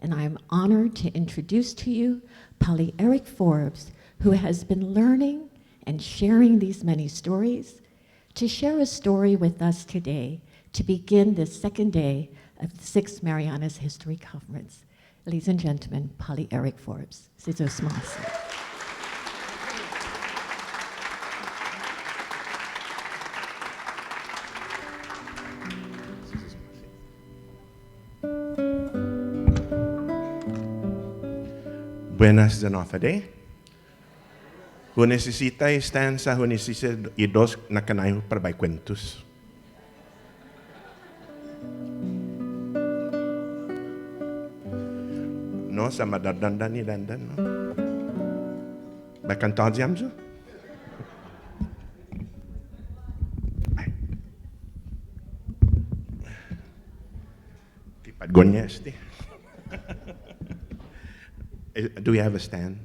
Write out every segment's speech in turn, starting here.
and I'm honored to introduce to you Påle Eric Forbes, who has been learning and sharing these many stories, to share a story with us today to begin this second day of the 6th Marianas History Conference. Ladies and gentlemen, Påle Eric Forbes. Buenas Zanofade. Who necesita estanza, who necesita idos na kanayo para by cuentos. No, sa madadandan ni dandan, no? By cantar diamzo? Tipad gonyes, di. Do we have a stand?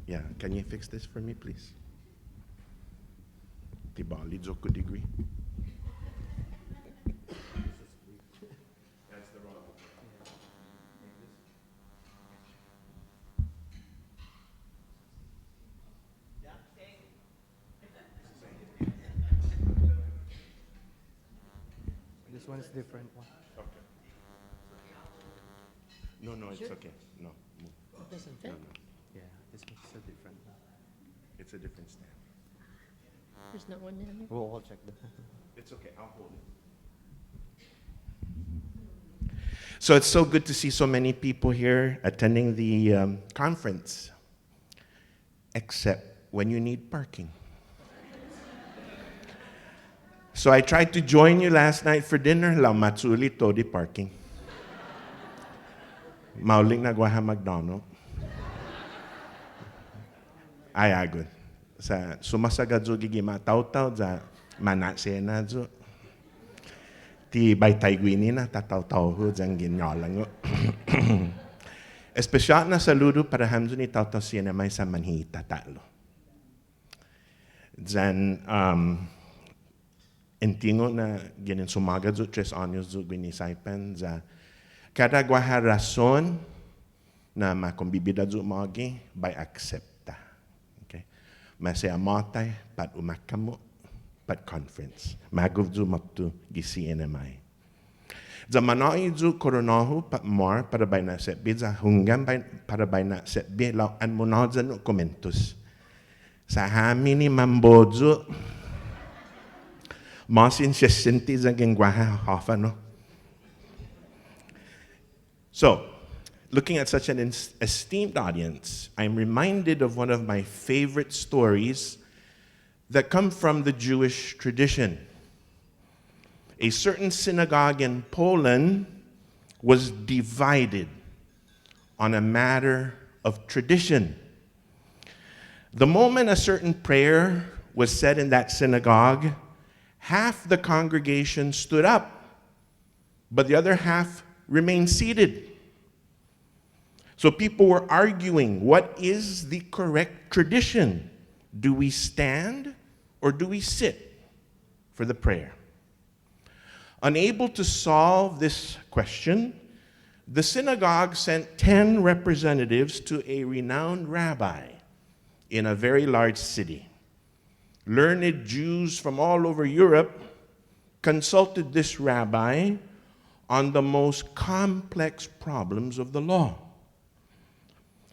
Yeah, can you fix this for me, please? Tibali Zoku degree. That's the wrong one. This one is different one. Okay. No, it's okay. No, move. It doesn't fit? No. Yeah, this makes a different one. It's a different stand. There's no one in there. We'll all check that. It's okay, I'll hold it. So it's so good to see so many people here attending the conference, except when you need parking. So I tried to join you last night for dinner, la matsuli todi parking. Mauling nagwaha McDonald. Ay agud. Sa sumasagad zo gigima taw-taw za manasena zo. Ti baytay gwini na tataw-taw ho jang ginyolang. Espesyal na saludo para hamzo ni taw-taw siya na may sa manhita talo. Jan entingo na ginin sumagad zo 3 años zo gwinisaypan za kada gwaha rason na makumbibida zo magi by accepta. Okay? Masaya matay pat umakamo pat conference. Magov zo maktu gisi enamay. Zamanai zo koronahu pat mar para bay na setbi za hunggan para bay na setbi law an monazan no komentus. Sa hami ni mambozo masin siya sinti za gengwaha hafa no. So, looking at such an esteemed audience, I'm reminded of one of my favorite stories that come from the Jewish tradition. A certain synagogue in Poland was divided on a matter of tradition. The moment a certain prayer was said in that synagogue, half the congregation stood up, but the other half remained seated. So people were arguing, what is the correct tradition? Do we stand or do we sit for the prayer? Unable to solve this question, the synagogue sent 10 representatives to a renowned rabbi in a very large city. Learned Jews from all over Europe consulted this rabbi on the most complex problems of the law.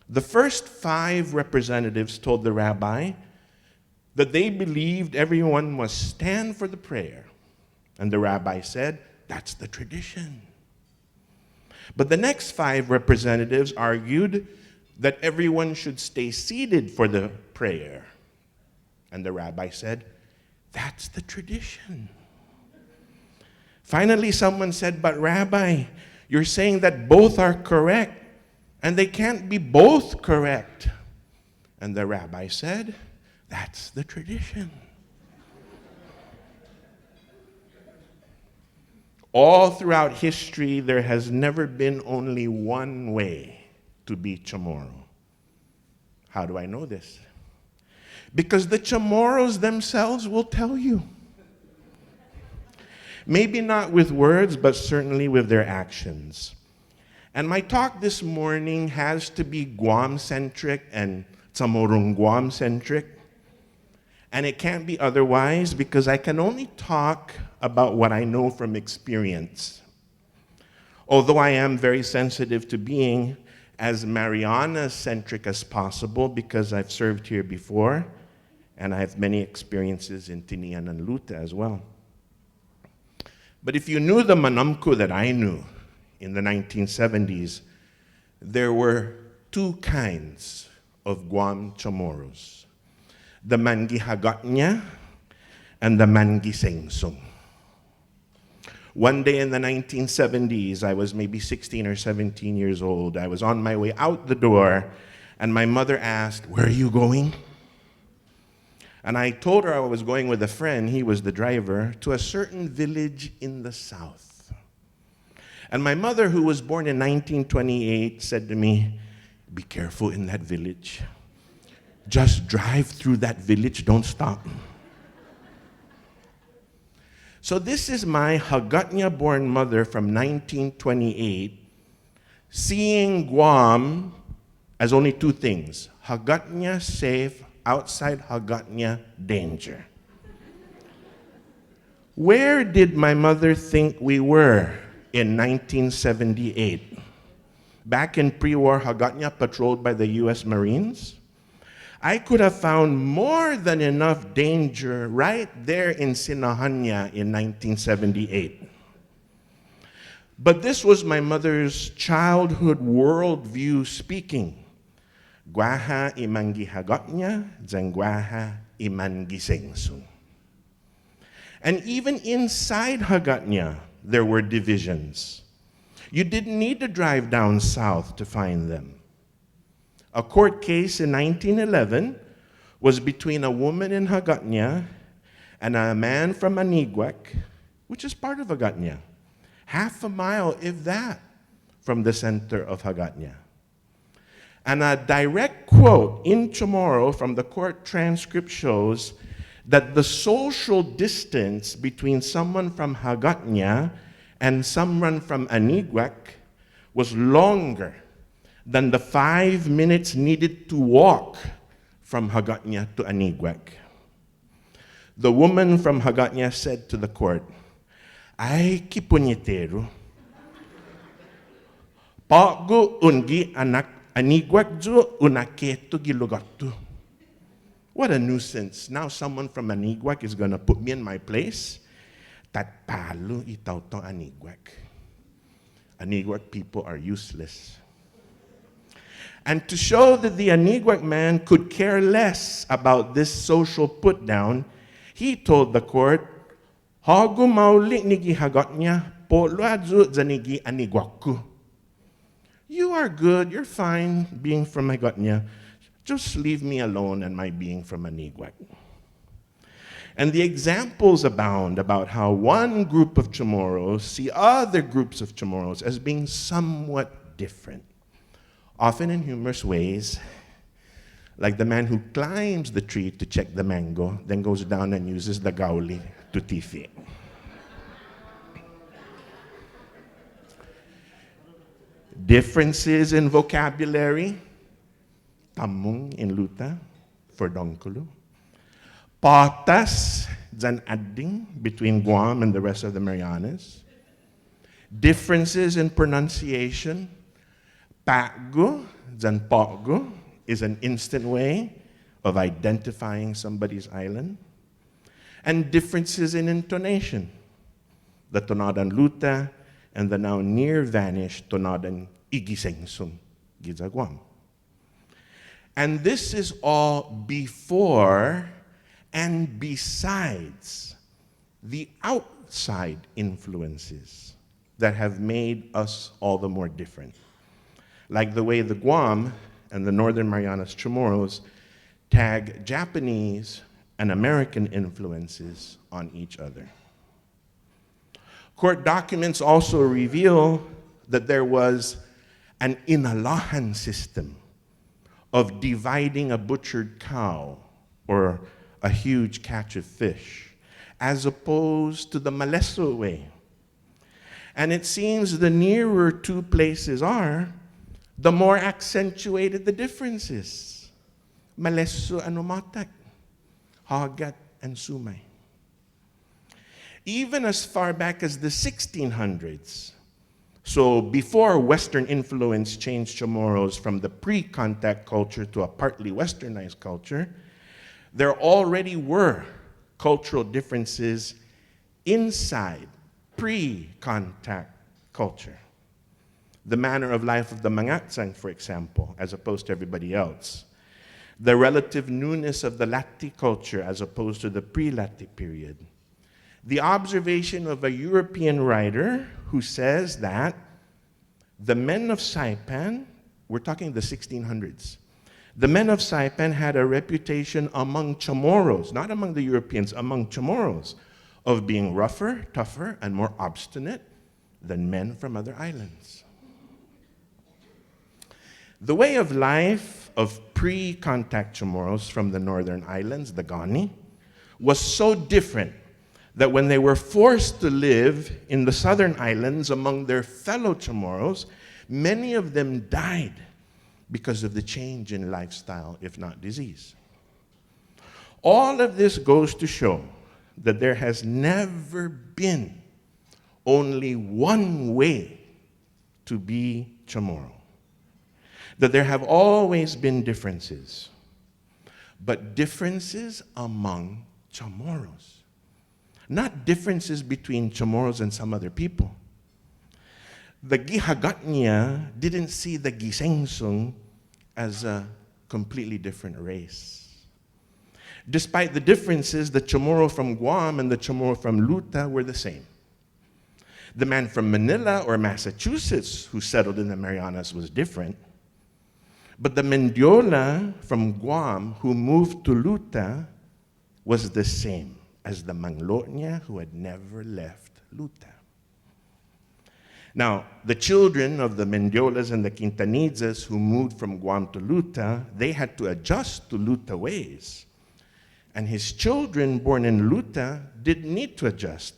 The first 5 representatives told the rabbi that they believed everyone must stand for the prayer. And the rabbi said, that's the tradition. But the next 5 representatives argued that everyone should stay seated for the prayer. And the rabbi said, that's the tradition. Finally, someone said, but Rabbi, you're saying that both are correct, and they can't be both correct. And the rabbi said, that's the tradition. All throughout history, there has never been only one way to be Chamorro. How do I know this? Because the Chamorros themselves will tell you. Maybe not with words, but certainly with their actions. And my talk this morning has to be Guam-centric and Chamorro Guam-centric. And it can't be otherwise because I can only talk about what I know from experience. Although I am very sensitive to being as Marianas-centric as possible because I've served here before, and I have many experiences in Tinian and Luta as well. But if you knew the Manamku that I knew in the 1970s, there were two kinds of Guam Chamorros, the Mangihagatnya and the Mangisengsung. One day in the 1970s, I was maybe 16 or 17 years old. I was on my way out the door, and my mother asked, "Where are you going?" And I told her I was going with a friend, he was the driver, to a certain village in the south. And my mother, who was born in 1928, said to me, "Be careful in that village. Just drive through that village, don't stop." So this is my Hagatnya-born mother from 1928, seeing Guam as only two things: Hagatnya, safe; outside Hagatnya, danger. Where did my mother think we were in 1978? Back in pre-war Hagatnya, patrolled by the US Marines? I could have found more than enough danger right there in Sinajaña in 1978. But this was my mother's childhood worldview speaking. Guaha imangi Hagatnya, Zangguaha imangi Sengsung. And even inside Hagatnya, there were divisions. You didn't need to drive down south to find them. A court case in 1911 was between a woman in Hagatnya and a man from Aniguac, which is part of Hagatnya, half a mile, if that, from the center of Hagatnya. And a direct quote in Chamorro from the court transcript shows that the social distance between someone from Hagatnya and someone from Aniguac was longer than the 5 minutes needed to walk from Hagatnya to Aniguac. The woman from Hagatnya said to the court, "Ay, kipunyetero. Pago ungi anak Aniguac jo unaketo gilugato." What a nuisance. Now someone from Aniguac is going to put me in my place. Tat palo itaw to Aniguac. Aniguac people are useless. And to show that the Aniguac man could care less about this social put-down, he told the court, "Hagu mauli nigi Hagatnya, Påle Eric zanigi Aniguaku." You are good, you're fine being from Hagatnya. Just leave me alone and my being from Aniguac. And the examples abound about how one group of Chamorros see other groups of Chamorros as being somewhat different, often in humorous ways, like the man who climbs the tree to check the mango, then goes down and uses the gauli to tifi. Differences in vocabulary, tamung in luta for donkulu. Patas dyan adding between Guam and the rest of the Marianas. Differences in pronunciation. Pago dyan pogo is an instant way of identifying somebody's island. And differences in intonation. The tonadan luta and the now near vanished tonadan igisengsung gidsa Guam. And this is all before and besides the outside influences that have made us all the more different. Like the way the Guam and the Northern Marianas Chamorros tag Japanese and American influences on each other. Court documents also reveal that there was an inalahan system of dividing a butchered cow or a huge catch of fish, as opposed to the Maleso way. And it seems the nearer two places are, the more accentuated the difference is. Malesso and Umatak, Hagat and Sumay. Even as far back as the 1600s, so before Western influence changed Chamorros from the pre-contact culture to a partly westernized culture, there already were cultural differences inside pre-contact culture. The manner of life of the Mangatsang, for example, as opposed to everybody else. The relative newness of the Lati culture as opposed to the pre-Lati period. The observation of a European writer who says that the men of Saipan, we're talking the 1600s, the men of Saipan had a reputation among Chamorros, not among the Europeans, among Chamorros, of being rougher, tougher, and more obstinate than men from other islands. The way of life of pre-contact Chamorros from the northern islands, the Gani, was so different that when they were forced to live in the southern islands among their fellow Chamorros, many of them died because of the change in lifestyle, if not disease. All of this goes to show that there has never been only one way to be Chamorro. That there have always been differences, but differences among Chamorros. Not differences between Chamorros and some other people. The Gihagatnya didn't see the Gisengsung as a completely different race. Despite the differences, the Chamorro from Guam and the Chamorro from Luta were the same. The man from Manila or Massachusetts who settled in the Marianas was different. But the Mendiola from Guam who moved to Luta was the same as the Manglotnya who had never left Luta. Now, the children of the Mendiolas and the Quintanidzas who moved from Guam to Luta, they had to adjust to Luta ways. And his children born in Luta didn't need to adjust.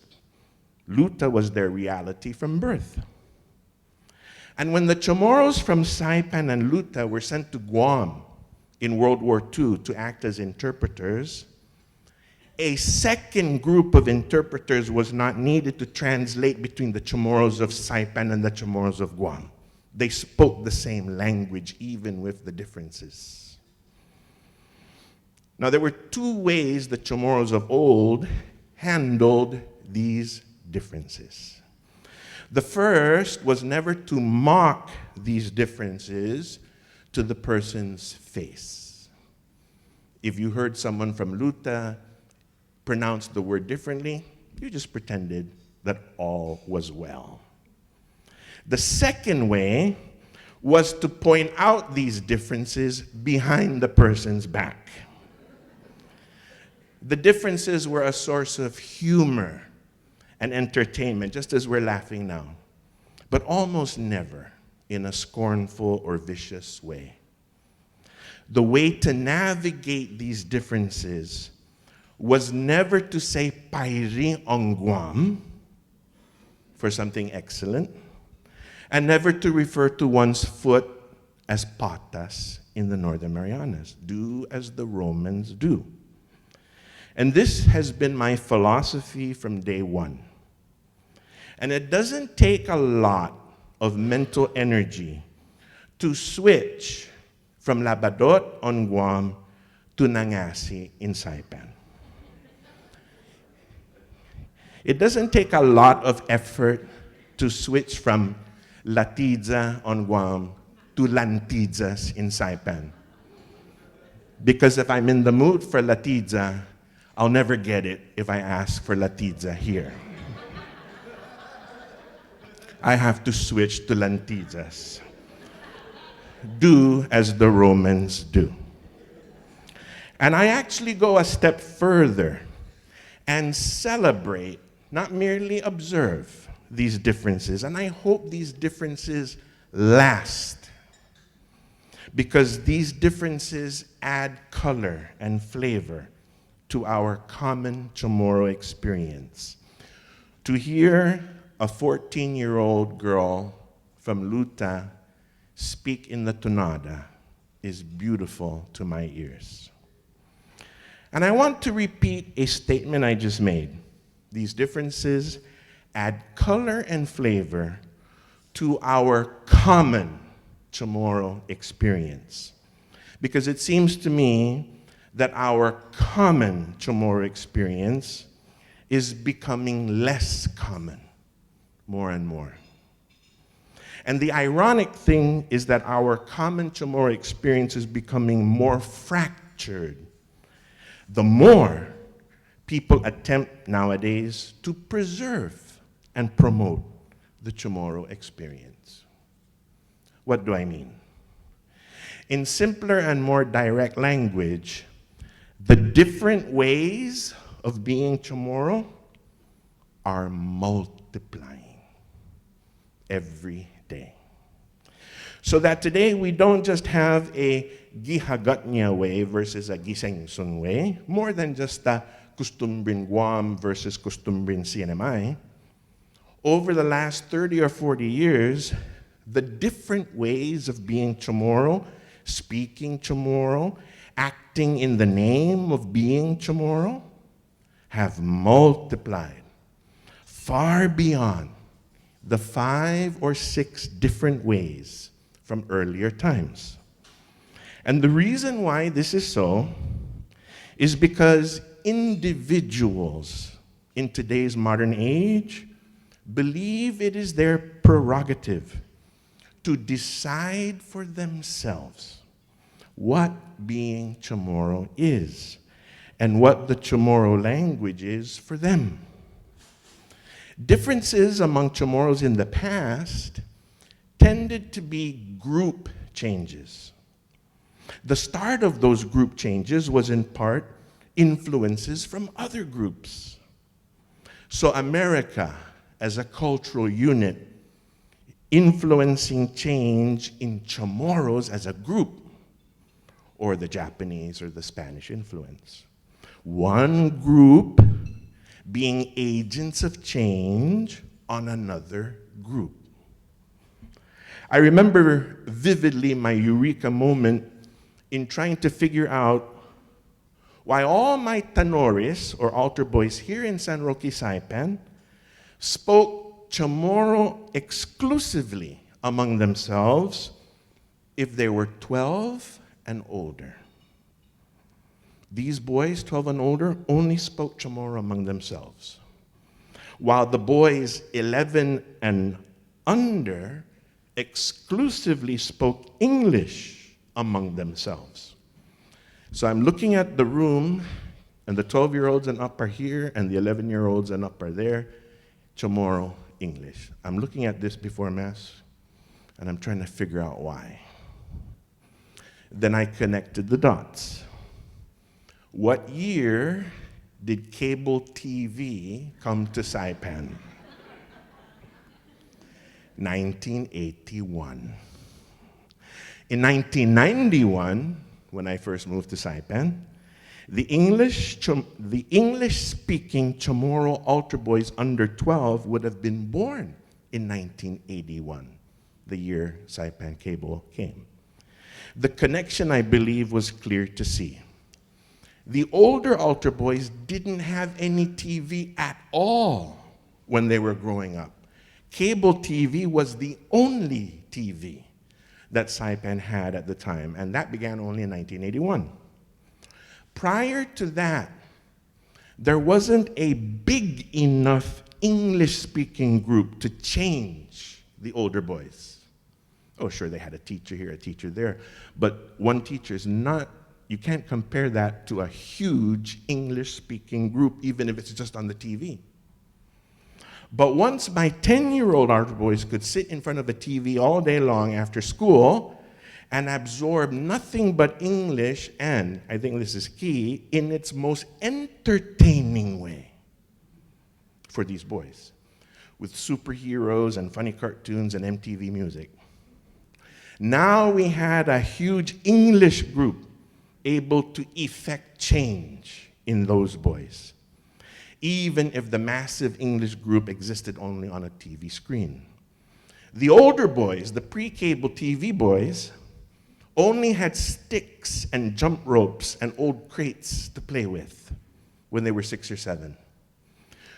Luta was their reality from birth. And when the Chamorros from Saipan and Luta were sent to Guam in World War II to act as interpreters, a second group of interpreters was not needed to translate between the Chamorros of Saipan and the Chamorros of Guam. They spoke the same language, even with the differences. Now, there were two ways the Chamorros of old handled these differences. The first was never to mock these differences to the person's face. If you heard someone from Luta pronounce the word differently, you just pretended that all was well. The second way was to point out these differences behind the person's back. The differences were a source of humor and entertainment, just as we're laughing now, but almost never in a scornful or vicious way. The way to navigate these differences was never to say pairi on Guam for something excellent, and never to refer to one's foot as patas in the Northern Marianas. Do as the Romans do. And this has been my philosophy from day one. And it doesn't take a lot of mental energy to switch from Labadot on Guam to Nangasi in Saipan. It doesn't take a lot of effort to switch from Latidza on Guam to Lantidzas in Saipan. Because if I'm in the mood for Latidza, I'll never get it if I ask for Latidza here. I have to switch to Lantidzas. Do as the Romans do. And I actually go a step further and celebrate, not merely observe, these differences. And I hope these differences last, because these differences add color and flavor to our common Chamorro experience. To hear a 14-year-old girl from Luta speak in the tonada is beautiful to my ears. And I want to repeat a statement I just made. These differences add color and flavor to our common Chamorro experience. Because it seems to me that our common Chamorro experience is becoming less common more and more. And the ironic thing is that our common Chamorro experience is becoming more fractured the more people attempt nowadays to preserve and promote the Chamorro experience. What do I mean? In simpler and more direct language, the different ways of being Chamorro are multiplying every day. So that today we don't just have a Gihagatnya way versus a Gisengsun way, more than just a Costumbrin Guam versus Costumbrin CNMI. Over the last 30 or 40 years, the different ways of being Chamorro, speaking Chamorro, acting in the name of being Chamorro, have multiplied far beyond the 5 or 6 different ways from earlier times. And the reason why this is so is because individuals in today's modern age believe it is their prerogative to decide for themselves what being Chamorro is and what the Chamorro language is for them. Differences among Chamorros in the past tended to be group changes. The start of those group changes was in part influences from other groups. So America, as a cultural unit, influencing change in Chamorros as a group, or the Japanese or the Spanish influence. One group being agents of change on another group. I remember vividly my eureka moment in trying to figure out why all my Tanores, or altar boys here in San Roque, Saipan, spoke Chamorro exclusively among themselves if they were 12 and older. These boys, 12 and older, only spoke Chamorro among themselves, while the boys 11 and under exclusively spoke English among themselves. So I'm looking at the room, and the 12-year-olds and up are here, and the 11-year-olds and up are there, Chamorro English. I'm looking at this before Mass, and I'm trying to figure out why. Then I connected the dots. What year did cable TV come to Saipan? 1981. In 1991, when I first moved to Saipan, the English-speaking Chamorro altar boys under 12 would have been born in 1981, the year Saipan Cable came. The connection, I believe, was clear to see. The older altar boys didn't have any TV at all when they were growing up. Cable TV was the only TV that Saipan had at the time, and that began only in 1981. Prior to that, there wasn't a big enough English-speaking group to change the older boys. Oh, sure, they had a teacher here, a teacher there, but one teacher is not, you can't compare that to a huge English-speaking group, even if it's just on the TV. But once my 10-year-old altar boys could sit in front of a TV all day long after school and absorb nothing but English, and I think this is key, in its most entertaining way for these boys, with superheroes and funny cartoons and MTV music. Now we had a huge English group able to effect change in those boys. even if the massive English group existed only on a TV screen. The older boys, the pre-cable TV boys, only had sticks and jump ropes and old crates to play with when they were 6 or 7.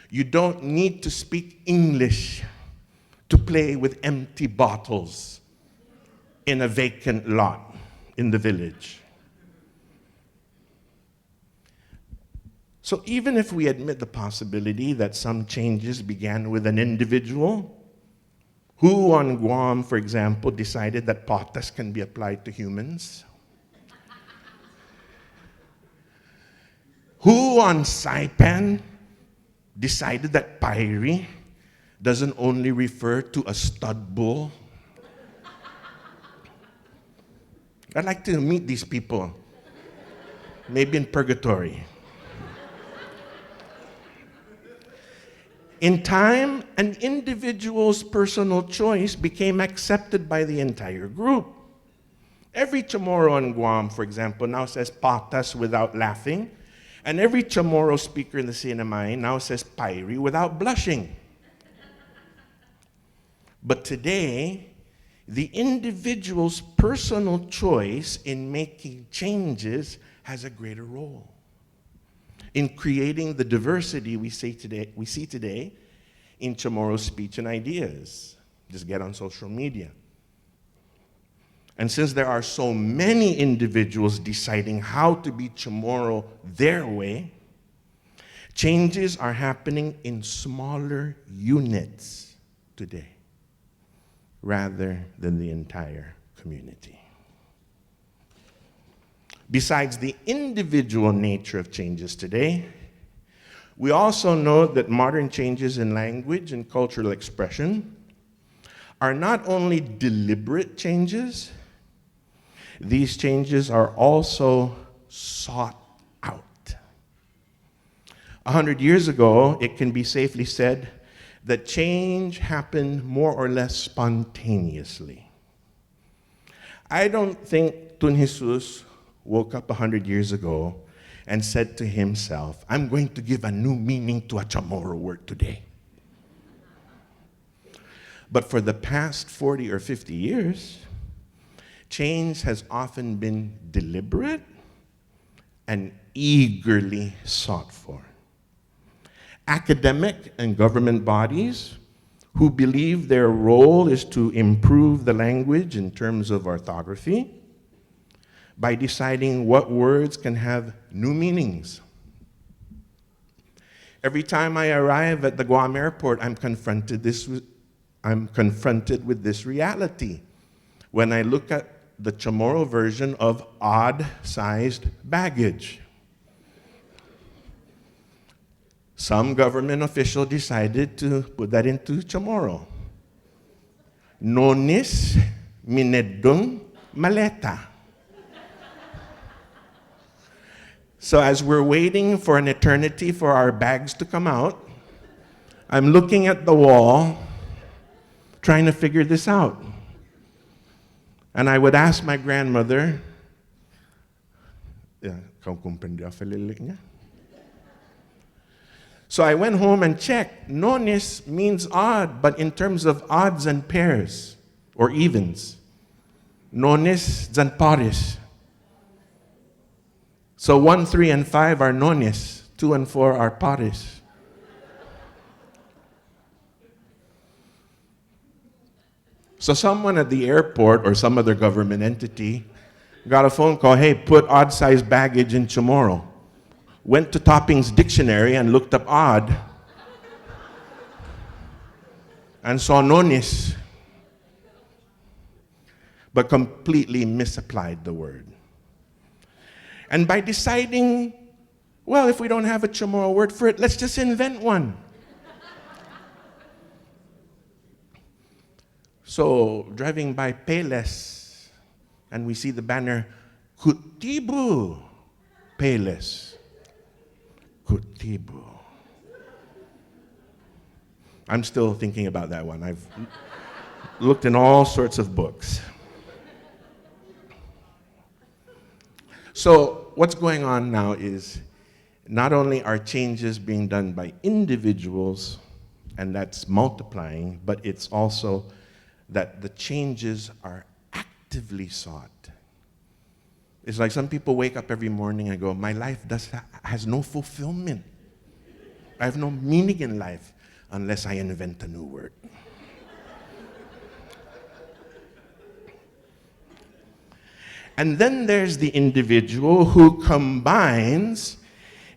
You don't need to speak English to play with empty bottles in a vacant lot in the village. So even if we admit the possibility that some changes began with an individual, who on Guam, for example, decided that potas can be applied to humans? Who on Saipan decided that Pairi doesn't only refer to a stud bull? I'd like to meet these people, maybe in purgatory. In time, an individual's personal choice became accepted by the entire group. Every Chamorro in Guam, for example, now says patas without laughing, and every Chamorro speaker in the Sinajaña now says Pairi without blushing. But today, the individual's personal choice in making changes has a greater role in creating the diversity we see today in Chamorro speech and ideas. Just get on social media. And since there are so many individuals deciding how to be Chamorro their way, changes are happening in smaller units today rather than the entire community. Besides the individual nature of changes today, we also note that modern changes in language and cultural expression are not only deliberate changes, these changes are also sought out. 100 years ago, it can be safely said that change happened more or less spontaneously. I don't think Tun Jesus woke up 100 years ago and said to himself, I'm going to give a new meaning to a Chamorro word today. But for the past 40 or 50 years, change has often been deliberate and eagerly sought for. Academic and government bodies who believe their role is to improve the language in terms of orthography by deciding what words can have new meanings. Every time I arrive at the Guam airport, I'm confronted with this reality when I look at the Chamorro version of odd-sized baggage. Some government official decided to put that into Chamorro. Nonis minedung maleta. So as we're waiting for an eternity for our bags to come out, I'm looking at the wall, trying to figure this out. And I would ask my grandmother, so I went home and checked. Nonis means odd, but in terms of odds and pairs, or evens. Nonis and pares. So 1, 3, and 5 are nonis. 2 and 4 are pares. So someone at the airport or some other government entity got a phone call, hey, put odd-sized baggage in Chamorro. Went to Topping's dictionary and looked up odd and saw nonis, but completely misapplied the word. And by deciding, well, if we don't have a Chamorro word for it, let's just invent one. So, driving by Payless, and we see the banner, Kutibu Payless. Kutibu. I'm still thinking about that one. I've looked in all sorts of books. So, what's going on now is not only are changes being done by individuals, and that's multiplying, but it's also that the changes are actively sought. It's like some people wake up every morning and go, my life has no fulfillment. I have no meaning in life unless I invent a new word. And then there's the individual who combines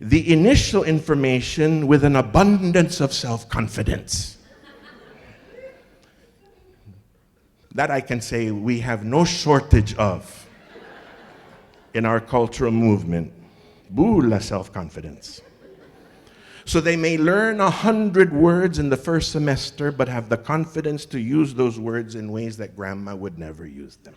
the initial information with an abundance of self-confidence. That I can say we have no shortage of in our cultural movement. Boo la self-confidence. So they may learn 100 words in the first semester, but have the confidence to use those words in ways that grandma would never use them.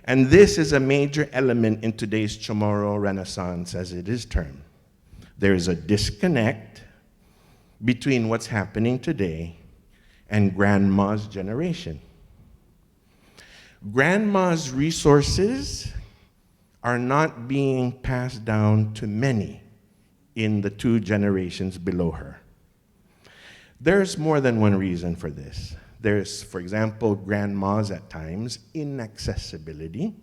And this is a major element in today's Chamorro Renaissance, as it is termed. There is a disconnect between what's happening today and grandma's generation. Grandma's resources are not being passed down to many in the 2 generations below her. There's more than one reason for this. There's, for example, grandma's at times inaccessibility,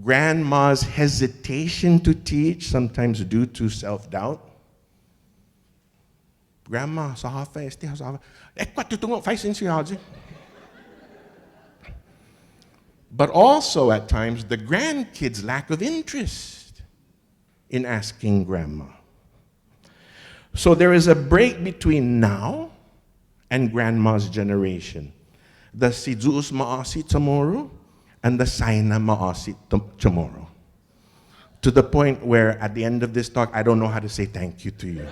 grandma's hesitation to teach, sometimes due to self-doubt. Grandma, sa hafa, este sa hafa. Ekwa tutungo, fai sinsiyaji. But also at times, the grandkids' lack of interest in asking grandma. So there is a break between now and grandma's generation. The Sijuus Maasi Chamorro and the Saina Maasi Chamorro. To the point where at the end of this talk, I don't know how to say thank you to you.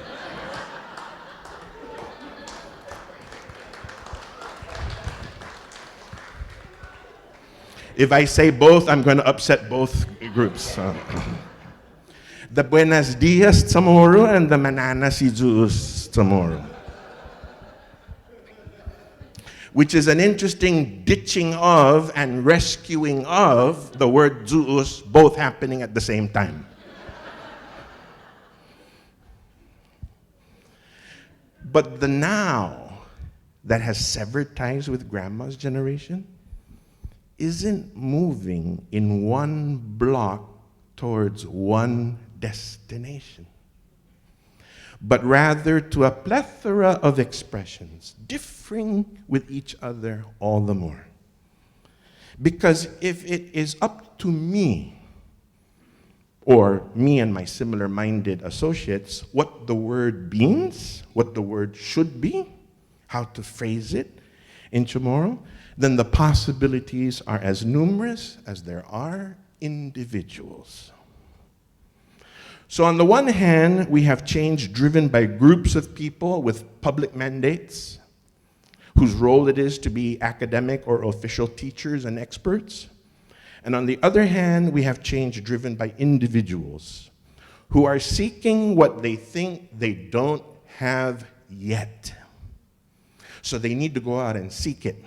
If I say both, I'm going to upset both groups. The Buenos Dias Chamorro and the Marianas Sijuus Chamorro. Which is an interesting ditching of and rescuing of the word Zeus, both happening at the same time. But the now that has severed ties with grandma's generation isn't moving in one block towards one destination, but rather to a plethora of expressions, differing with each other all the more. Because if it is up to me, or me and my similar-minded associates, what the word means, what the word should be, how to phrase it in Chamorro, then the possibilities are as numerous as there are individuals. So on the one hand, we have change driven by groups of people with public mandates, whose role it is to be academic or official teachers and experts. And on the other hand, we have change driven by individuals who are seeking what they think they don't have yet. So they need to go out and seek it.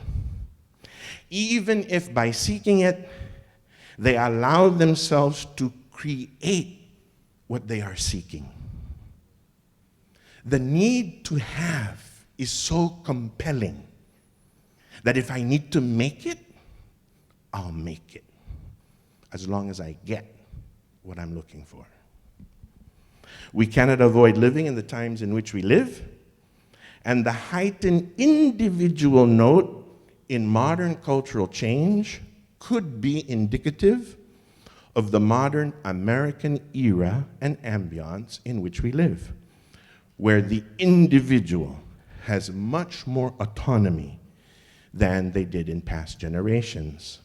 Even if by seeking it, they allow themselves to create what they are seeking. The need to have is so compelling that if I need to make it, I'll make it, as long as I get what I'm looking for. We cannot avoid living in the times in which we live, and the heightened individual note in modern cultural change could be indicative of the modern American era and ambiance in which we live, where the individual has much more autonomy than they did in past generations.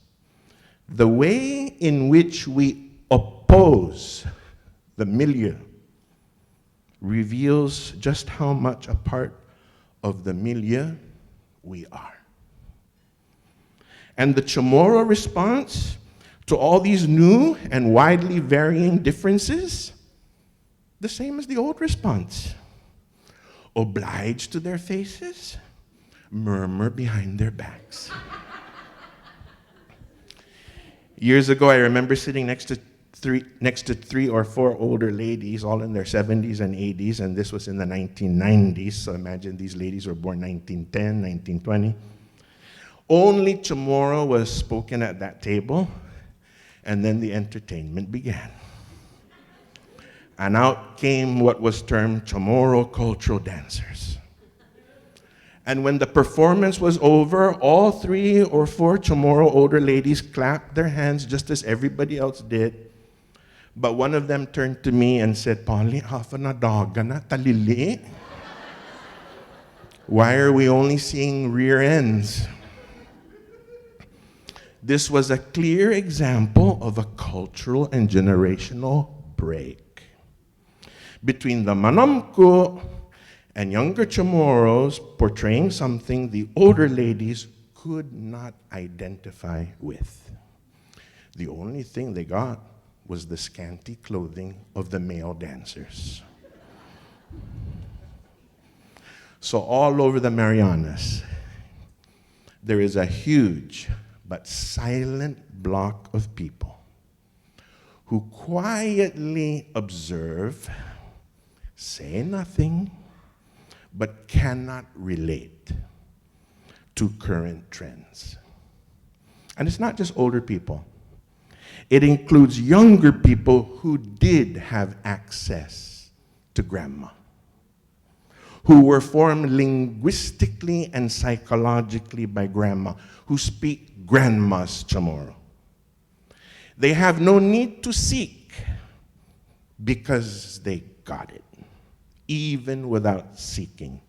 The way in which we oppose the milieu reveals just how much a part of the milieu we are. And the Chamorro response to all these new and widely varying differences, the same as the old response. Obliged to their faces, murmur behind their backs. Years ago, I remember sitting next to next to 3 or 4 older ladies, all in their 70s and 80s, and this was in the 1990s, so imagine these ladies were born 1910, 1920. Only Chamorro was spoken at that table, and then the entertainment began. And out came what was termed Chamorro cultural dancers. And when the performance was over, all 3 or 4 Chamorro older ladies clapped their hands just as everybody else did. But one of them turned to me and said, "Pali, hafa na daga na talili. Why are we only seeing rear ends?" This was a clear example of a cultural and generational break between the manamko and younger Chamorros portraying something the older ladies could not identify with. The only thing they got was the scanty clothing of the male dancers. So all over the Marianas, there is a huge but silent block of people who quietly observe, say nothing, but cannot relate to current trends. And it's not just older people. It includes younger people who did have access to grandma, who were formed linguistically and psychologically by grandma, who speak grandma's Chamorro. They have no need to seek because they got it, even without seeking,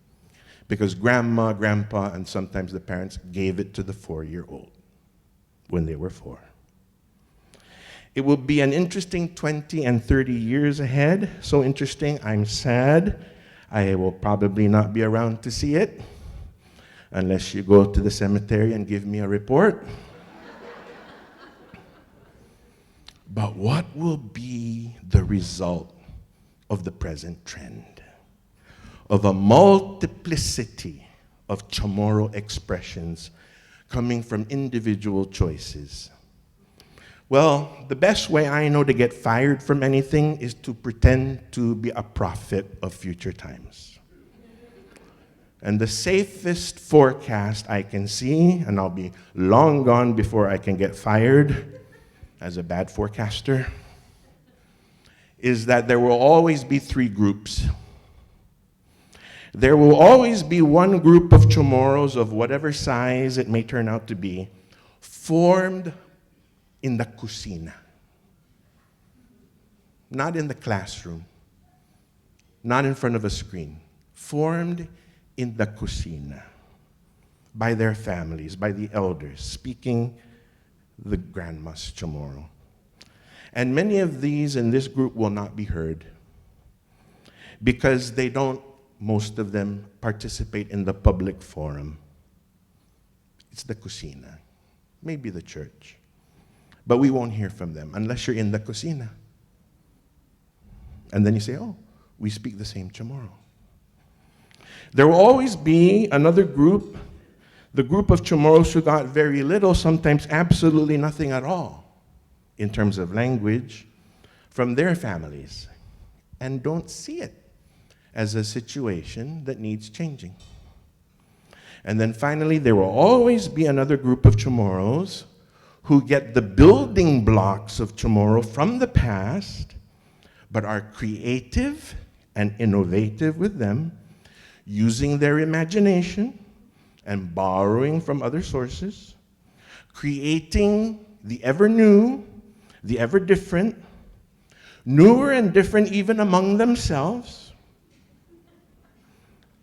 because grandma, grandpa, and sometimes the parents gave it to the 4-year-old when they were 4. It will be an interesting 20 and 30 years ahead. So interesting, I'm sad. I will probably not be around to see it unless you go to the cemetery and give me a report. But what will be the result of the present trend of a multiplicity of Chamorro expressions coming from individual choices? Well, the best way I know to get fired from anything is to pretend to be a prophet of future times. And the safest forecast I can see, and I'll be long gone before I can get fired as a bad forecaster, is that there will always be 3 groups. There will always be one group of Chamorros of whatever size it may turn out to be, formed in the kusina, not in the classroom, not in front of a screen, formed in the kusina by their families, by the elders, speaking the grandma's Chamorro. And many of these in this group will not be heard because they don't, most of them, participate in the public forum. It's the kusina, maybe the church. But we won't hear from them unless you're in the kusina. And then you say, "Oh, we speak the same Chamorro." There will always be another group, the group of Chamorros who got very little, sometimes absolutely nothing at all, in terms of language, from their families, and don't see it as a situation that needs changing. And then finally, there will always be another group of Chamorros who get the building blocks of Chamorro from the past, but are creative and innovative with them, using their imagination and borrowing from other sources, creating the ever new, the ever different, newer and different even among themselves.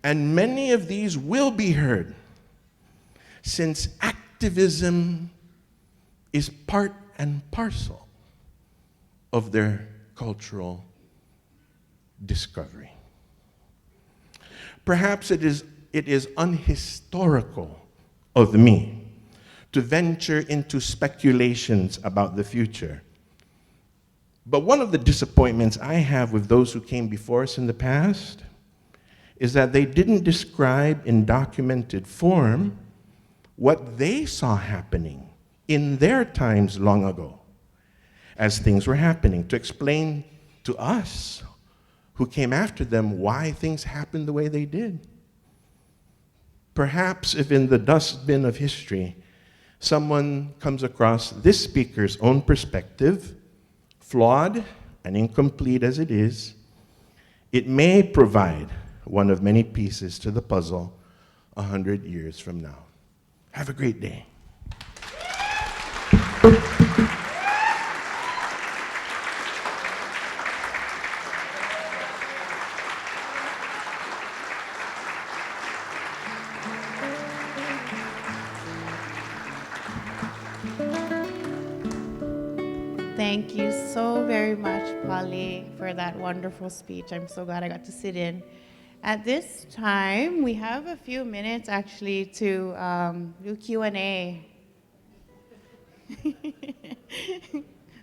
And many of these will be heard, since activism is part and parcel of their cultural discovery. Perhaps it is unhistorical of me to venture into speculations about the future. But one of the disappointments I have with those who came before us in the past is that they didn't describe in documented form what they saw happening in their times long ago. as things were happening, to explain to us who came after them why things happened the way they did. Perhaps if in the dustbin of history, someone comes across this speaker's own perspective, flawed and incomplete as it is, it may provide one of many pieces to the puzzle 100 years from now. Have a great day. Thank you so very much, Påle, for that wonderful speech. I'm so glad I got to sit in. At this time, we have a few minutes actually to do Q&A. I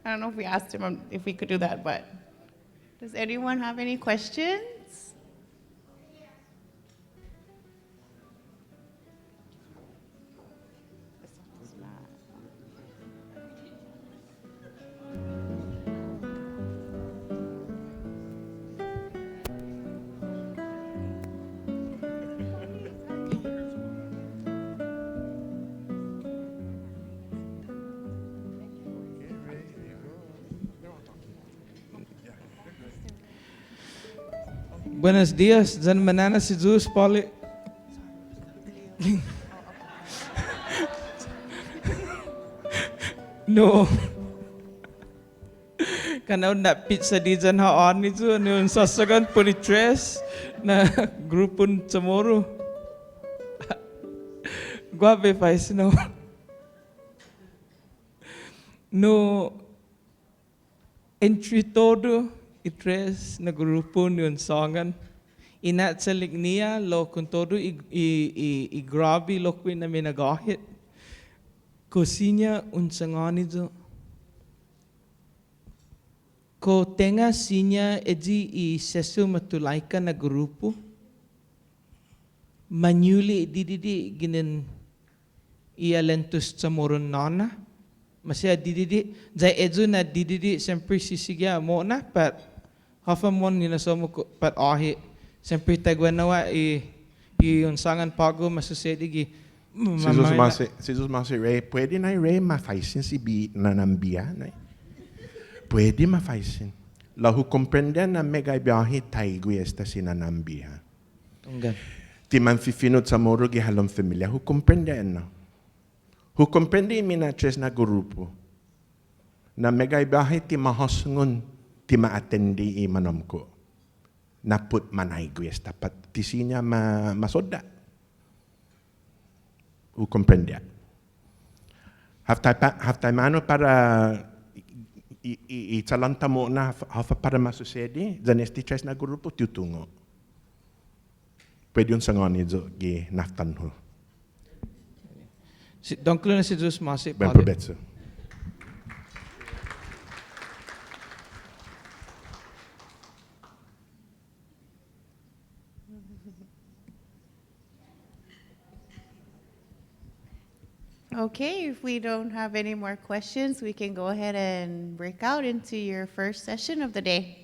don't know if we asked him if we could do that, but does anyone have any questions? Buenos dias, dyan manana si Zeus, Påle. No. Kana na pizza di dyan haon nito, yung sasagan po ni Tres na grupon Chamorro. Guabe faz, no. No entry todo itres na grupo niyon songan. Inat sa lignia lo kung todo i-grabe lo ko na minagahit. Kosinya unsangani do. Ko tenga sinya eji i sesu matulaika na grupo. Manyuli dididi ginin ialentus Chamorro nana. Masya dididi jay eju na dididi siyempre sisigya mo na pat hafamon ninasomo ko pat ahi siyempre tagwanawa yung sangan pago masusedigi Si Jesus Masi Ray, pwede na Ray mafaisin si nanambia na. Pwede mafaisin. Lahu comprende na mega biyahe taigui esta si nanambia. Tunggan. Ti man fifinot sa moro gihalom familia, hu comprende na. Hu comprende minatres na grupo na megay bahay ti mahosngon ti maatendi imanom ko na put manay gwes tapat ti sinya masoda. Hu comprende. Haftay mano para italanta mo na hafa para masusedi danes ti tres na grupo tiutungo. Pwede yung sangon izo gi naftan ho. Danklo na si Zeus Masi. Ben probezo. Okay, if we don't have any more questions, we can go ahead and break out into your first session of the day.